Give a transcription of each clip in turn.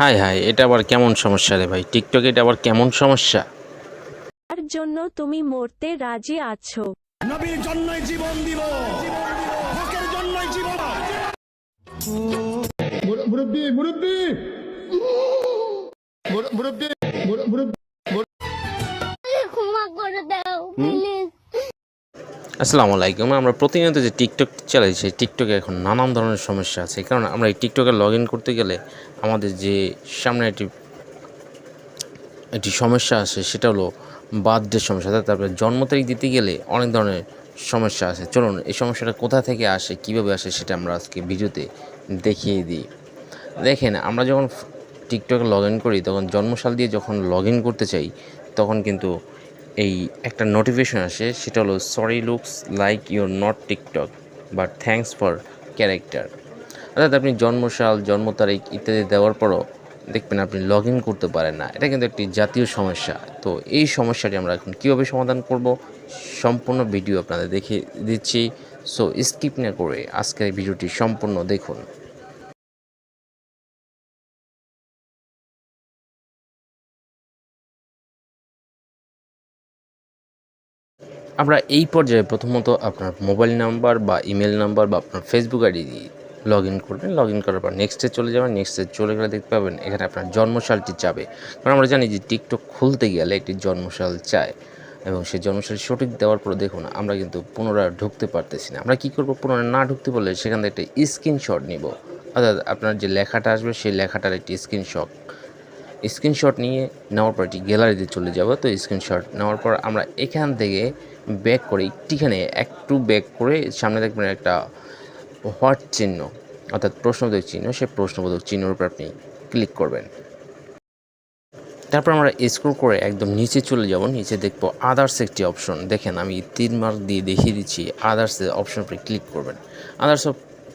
High high, এটা আবার কেমন সমস্যা রে ভাই? টিকটকে এটা আবার কেমন সমস্যা? তার জন্য তুমি মরতে রাজি আছো। নবীর জন্যই জীবন দিব, হকের জন্যই জীবন। মুরব্বি মুরব্বি মুরব্বি মুরব্বি ক্ষমা করে দাও প্লিজ। আসসালামু আলাইকুম। আমরা প্রতিনিয়ত যে টিকটক চালাই, সেই টিকটকে এখন নানান ধরনের সমস্যা আছে। কারণ আমরা এই টিকটকে লগ ইন করতে গেলে আমাদের যে সামনে একটি সমস্যা আসে, সেটা হলো বার্থডে সমস্যা। তারপরে জন্ম তারিখ দিতে গেলে অনেক ধরনের সমস্যা আছে। চলুন এই সমস্যাটা কোথা থেকে আসে, কীভাবে আসে, সেটা আমরা আজকে ভিডিওতে দেখিয়ে দিই। দেখেন, আমরা যখন টিকটকে লগ ইন করি, তখন জন্মসাল দিয়ে যখন লগ ইন করতে চাই, তখন কিন্তু এই একটা নোটিফিকেশন আসে, সেটা হলো sorry looks like your not TikTok but thanks for character. অর্থাৎ আপনি জন্মসাল, জন্ম তারিখ ইত্যাদি দেওয়ার পরও দেখবেন আপনি লগ ইন করতে পারেন না। এটা কিন্তু একটি জাতীয় সমস্যা। তো এই সমস্যাটি আমরা এখন কীভাবে সমাধান করব, সম্পূর্ণ ভিডিও আপনাদের দেখিয়ে দিচ্ছি। সো স্কিপ না করে আজকের এই ভিডিওটি সম্পূর্ণ দেখুন। আমরা এই পর্যায়ে প্রথমত আপনার মোবাইল নাম্বার বা ইমেল নাম্বার বা আপনার ফেসবুক আইডি দিয়ে লগ ইন করবেন। লগ ইন করার পর নেক্সটে চলে যাবেন। নেক্সটে চলে গেলে দেখতে পাবেন এখানে আপনার জন্মসালটি চাবে। কারণ আমরা জানি যে টিকটক খুলতে গেলে একটি জন্মসাল চায়, এবং সেই জন্মসাল সঠিক দেওয়ার পর দেখুন আমরা কিন্তু পুনরায় ঢুকতে পারতেছি না। আমরা কী করবো? পুনরায় না ঢুকতে পারলে সেখান থেকে একটা স্ক্রিনশট নিব। অর্থাৎ আপনার যে লেখাটা আসবে সেই লেখাটার একটি স্ক্রিনশট নিয়ে নেওয়ার পর এটি গ্যালারিতে চলে যাব। তো স্ক্রিনশট নেওয়ার পর আমরা এখান থেকে ব্যাক করে একটু ব্যাক করে সামনে দেখবেন একটা হোয়াট চিহ্ন, অর্থাৎ প্রশ্নবোধক চিহ্ন। সেই প্রশ্নবোধক চিহ্নের উপর আপনি ক্লিক করবেন। তারপর আমরা স্ক্রল করে একদম নিচে চলে যাব। নিচে দেখবো আদার্স একটি অপশন। দেখেন, আমি 3 মার্ক দিয়ে দেখিয়ে দিচ্ছি। আদার্স অপশন উপরে ক্লিক করবেন। আদার্স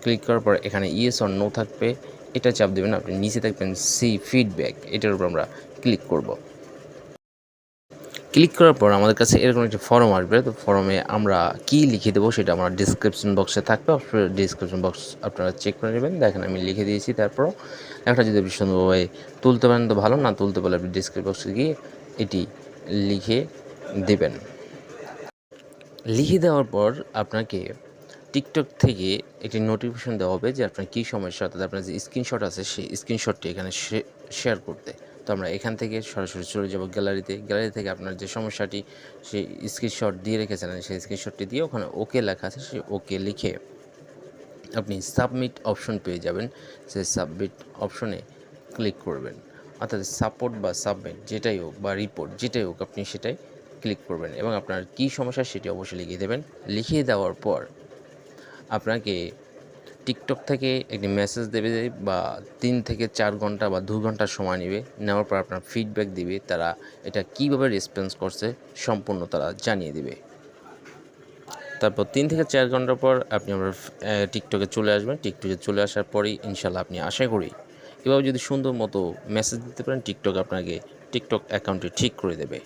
ক্লিক করার পর এখানে ইয়েস অর নো থাকবে, এটা চাপ দেবেন। আপনি নিচে দেখবেন সি ফিডব্যাক, এটার উপর আমরা ক্লিক করব। ক্লিক করার পর আমাদের কাছে এরকম একটি ফর্ম আসবে। তো ফর্মে আমরা কি লিখে দেবো সেটা আমার ডিসক্রিপশন বক্সে থাকবে। ডিসক্রিপশন বক্স আপনারা চেক করে নেবেন। দেখেন আমি লিখে দিয়েছি। তারপর একটা যদি আপনি সুন্দরভাবে তুলতে পারেন তো ভালো, না তুলতে পারলে আপনি ডিসক্রিপশন বক্সে গিয়ে এটি লিখে দেবেন। লিখে দেওয়ার পর আপনাকে টিকটক থেকে একটি নোটিফিকেশন দেওয়া হবে যে আপনার কী সমস্যা, অর্থাৎ আপনার যে স্ক্রিনশট আছে সেই স্ক্রিনশটটি এখানে শেয়ার করতে। তো আমরা এখান থেকে সরাসরি চলে যাব গ্যালারি থেকে আপনার যে সমস্যাটি সেই স্ক্রিনশট দিয়ে রেখেছেন, সেই স্ক্রিনশটটি দিয়ে ওখানে ওকে লেখা আছে, সেই ওকে লিখে আপনি সাবমিট অপশন পেয়ে যাবেন। সেই সাবমিট অপশনে ক্লিক করবেন। অর্থাৎ সাপোর্ট বা সাবমিট যেটাই হোক বা রিপোর্ট যেটাই হোক, আপনি সেটাই ক্লিক করবেন এবং আপনার কী সমস্যা সেটি অবশ্যই লিখিয়ে দেবেন। লিখিয়ে দেওয়ার পর আপনাকে টিকটক থেকে একটি মেসেজ দেবে, বা 3 থেকে 4 ঘন্টা বা 2 ঘন্টা সময় নেবে। নেওয়ার পর আপনার ফিডব্যাক দিবে। তারা এটা কীভাবে রেসপন্স করছে সম্পূর্ণ তারা জানিয়ে দেবে। তারপর 3 থেকে 4 ঘন্টা পর আপনি আমার টিকটকে চলে আসবেন। টিকটকে চলে আসার পরেই ইনশাল্লাহ আপনি আশা করি এভাবে যদি সুন্দর মতো মেসেজ দিতে পারেন, টিকটক আপনাকে টিকটক অ্যাকাউন্টটি ঠিক করে দেবে।